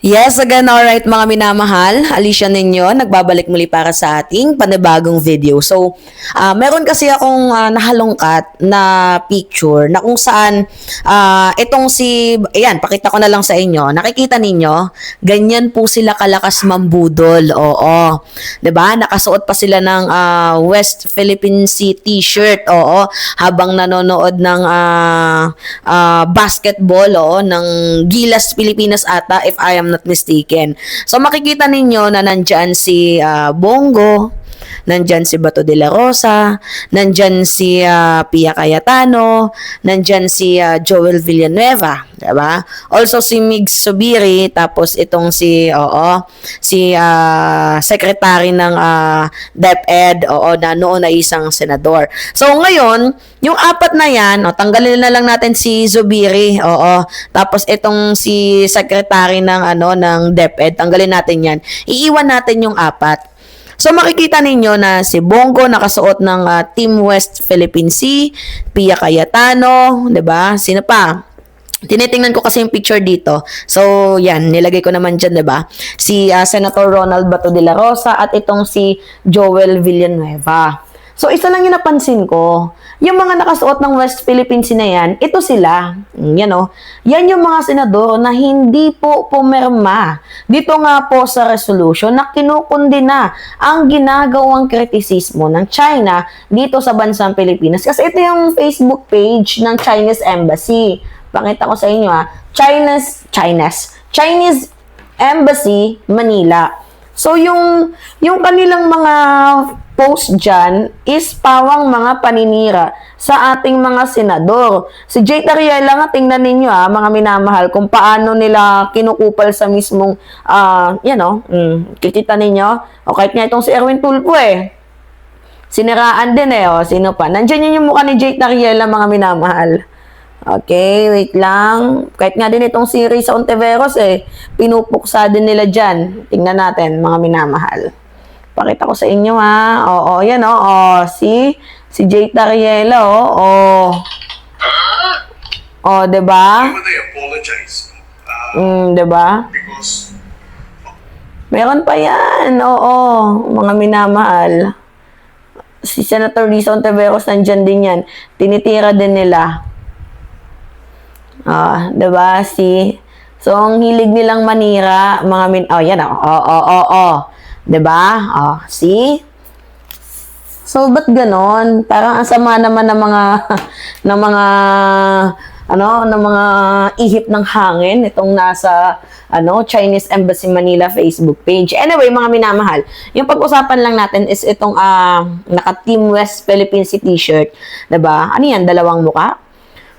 Yes, again, alright mga minamahal, Alicia ninyo, nagbabalik muli para sa ating panibagong video. So, meron kasi akong nahalongkat na picture na kung saan itong ayan, pakita ko na lang sa inyo. Nakikita ninyo, ganyan po sila kalakas mambudol. Oo. 'Di ba? Nakasuot pa sila ng West Philippine Sea t-shirt. Oo. Habang nanonood ng basketball, oo, ng Gilas Pilipinas ata, if I am not mistaken. So makikita ninyo na nandyan si Bongo, nandyan si Bato de la Rosa, nandyan si Pia Cayetano, nandyan si Joel Villanueva, diba? Also si Mig Subiri, tapos itong si secretary ng DepEd, na noon ay isang senador. So ngayon, yung apat na yan, tanggalin na lang natin si Zubiri, tapos itong si secretary ng DepEd, tanggalin natin yan. Iiwan natin yung apat. So makikita ninyo na si Bongo nakasuot ng Team West Philippine Sea, Pia Cayetano, 'di ba? Sino pa? Tinitingnan ko kasi yung picture dito. So, yan, nilagay ko naman dyan, 'di ba? Si Senator Ronald Bato de la Rosa at itong si Joel Villanueva. So, isa lang yung napansin ko. Yung mga nakasuot ng West Philippine Sea na yan, ito sila. Yan Yan yung mga senador na hindi po pumirma dito nga po sa resolution na kinukundina ang ginagawang kritisismo ng China dito sa bansang Pilipinas. Kasi ito yung Facebook page ng Chinese Embassy. Pakita ko sa inyo Chinese Embassy, Manila. So, yung kanilang mga post dyan is pawang mga paninira sa ating mga senador. Si Jay Tariela nga, tingnan ninyo mga minamahal, kung paano nila kinukupal sa mismong, kikita ninyo. O kahit nga itong si Erwin Tulfo siniraan din sino pa? Nandiyan yun yung mukha ni Jay Tariela, mga minamahal. Okay, wait lang. Kahit nga din itong si Risa Ontiveros pinupuksa din nila dyan. Tingnan natin, mga minamahal. Pakita ko sa inyo Oo, yan si Jay Tariela diba? They apologize. 'Diba? Because Meron pa yan. Mga minamahal. Si Senator Risa Ontiveros nandyan din yan. Tinitira din nila. Diba? So, ang hilig nilang manira, yan diba? See? So, ba't ganon? Parang ang sama naman ng mga ihip ng hangin itong nasa Chinese Embassy Manila Facebook page. Anyway, mga minamahal, yung pag-usapan lang natin is itong naka-Team West Philippine Sea t-shirt. Diba? Ano yan? Dalawang muka?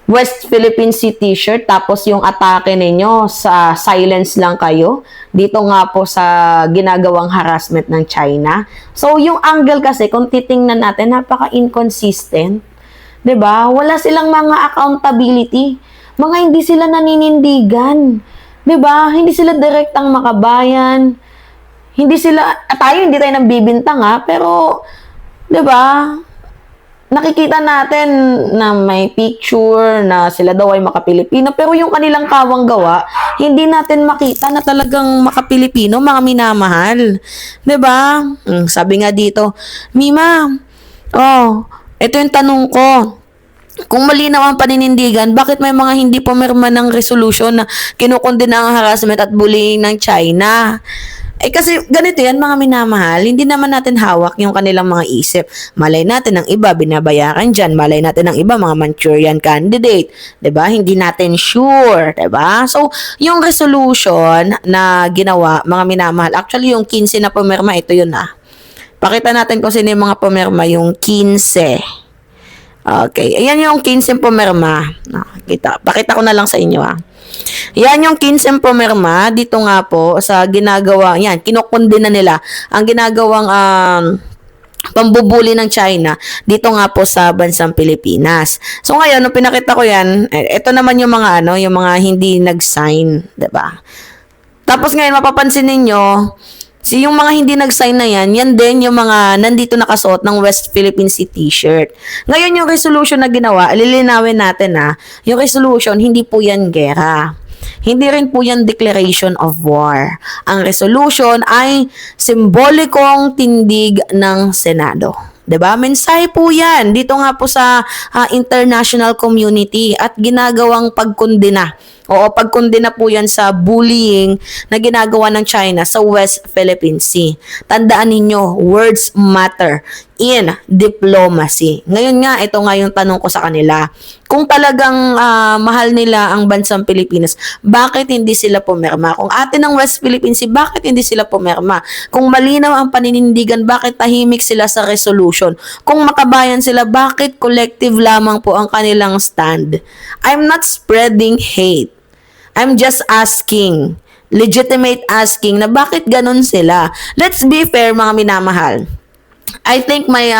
West Philippine Sea t-shirt, tapos yung atake ninyo sa silence lang kayo dito nga po sa ginagawang harassment ng China. So yung angle kasi kung titingnan natin, napaka-inconsistent, 'di ba? Wala silang mga accountability, mga hindi sila naninindigan, 'di ba? Hindi sila direktang makabayan, hindi tayo nambibintang pero 'di ba? Nakikita natin na may picture na sila daw ay makapilipino, pero yung kanilang kawang gawa, hindi natin makita na talagang makapilipino, mga minamahal. 'Di ba? Sabi nga dito, Mima, ito yung tanong ko. Kung malinaw ang paninindigan, bakit may mga hindi pumirma ng resolution na kinukundina ang harassment at bullying ng China? Kasi ganito yan, mga minamahal, hindi naman natin hawak yung kanilang mga isip. Malay natin ang iba, binabayaran dyan. Malay natin ang iba, mga Manchurian candidate. 'Di ba? Hindi natin sure. 'Di ba? So, yung resolution na ginawa, mga minamahal, actually yung 15 na pumirma, ito yun Pakita natin kung sino yung mga pumirma, yung 15. Okay, ayan yung 15 pumirma. Pakita ko na lang sa inyo Yan yung 15 pumirma dito nga po sa ginagawa, yan, kinukundina nila ang ginagawang pambubuli ng China dito nga po sa bansang Pilipinas. So ngayon, nung pinakita ko yan, ito naman yung mga yung mga hindi nag-sign, 'di ba? Tapos ngayon mapapansin ninyo, yung mga hindi nag-sign na yan din yung mga nandito nakasuot ng West Philippine Sea t-shirt. Ngayon yung resolution na ginawa, lilinawin natin yung resolution, hindi po yan gera. Hindi rin po yan declaration of war. Ang resolution ay simbolikong tindig ng Senado. 'Di ba? Mensahe po 'yan dito nga po sa international community at ginagawang pagkondena. Oo, pagkondena po 'yan sa bullying na ginagawa ng China sa West Philippine Sea. Tandaan ninyo, words matter in diplomacy. Ngayon nga, ito nga yung tanong ko sa kanila. Kung talagang mahal nila ang bansang Pilipinas, bakit hindi sila pumirma? Kung atin ng West Philippine Sea, bakit hindi sila pumirma? Kung malinaw ang paninindigan, bakit tahimik sila sa resolution? Kung makabayan sila, bakit collective lamang po ang kanilang stand? I'm not spreading hate. I'm just asking, legitimate asking na bakit ganun sila. Let's be fair mga minamahal. I think may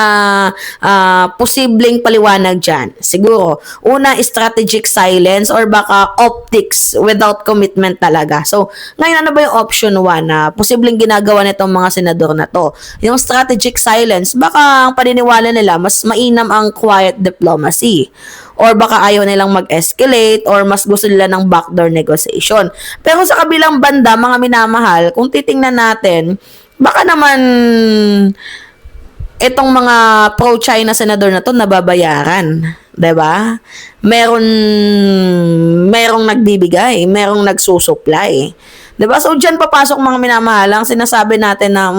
posibleng paliwanag dyan. Siguro, una, strategic silence or baka optics without commitment talaga. So, ngayon ano ba yung option 1 na posibleng ginagawa nitong mga senador na to? Yung strategic silence, baka ang paniniwala nila, mas mainam ang quiet diplomacy. Or baka ayaw nilang mag-escalate or mas gusto nila ng backdoor negotiation. Pero sa kabilang banda, mga minamahal, kung titingnan natin, baka naman itong mga pro-China senador na to nababayaran, 'di ba? Merong nagbibigay, merong nagsusupply. 'Di ba? So diyan papasok mga minamahalang sinasabi natin na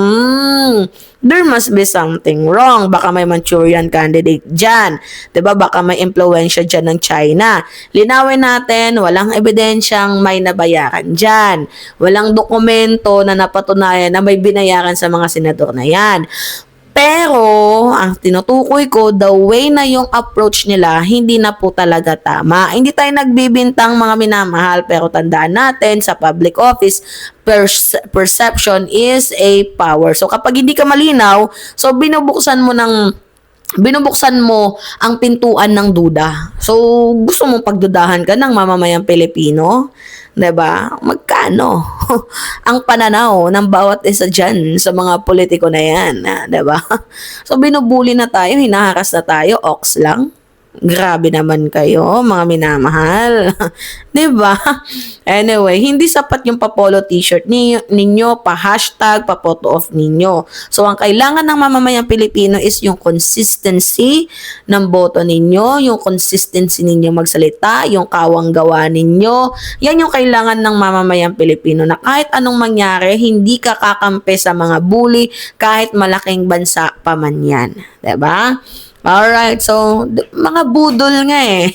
there must be something wrong. Baka may Manchurian candidate diyan. 'Di ba? Baka may impluwensya diyan ng China. Linawin natin, walang ebidensyang may nabayaran diyan. Walang dokumento na napatunayan na may binayaran sa mga senador na 'yan. Pero, ang tinutukoy ko, the way na yung approach nila, hindi na po talaga tama. Hindi tayo nagbibintang mga minamahal, pero tandaan natin, sa public office, perception is a power. So, kapag hindi ka malinaw, so binubuksan mo ang pintuan ng duda. So, gusto mong pagdudahan ka ng mamamayang Pilipino? 'Di ba? Magkano ang pananaw ng bawat isa diyan sa mga politiko na 'yan, 'di ba? So, binubuli na tayo, hinaharas na tayo, ox lang. Grabe naman kayo, mga minamahal. 'Di ba? Anyway, hindi sapat yung pa-polo t-shirt ninyo, pa-hashtag, pa-photo of ninyo. So, ang kailangan ng mamamayang Pilipino is yung consistency ng boto ninyo, yung consistency ninyo magsalita, yung kawang-gawa ninyo. Yan yung kailangan ng mamamayang Pilipino na kahit anong mangyari, hindi ka kakampi sa mga bully kahit malaking bansa pa man yan. 'Di ba? Alright, so, mga budol nga eh.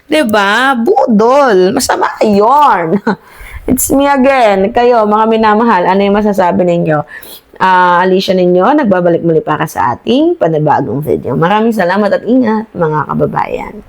'Di ba? Budol. Masama yun. It's me again. Kayo, mga minamahal, ano yung masasabi ninyo? Alicia ninyo, nagbabalik muli para sa ating panibagong video. Maraming salamat at ingat, mga kababayan.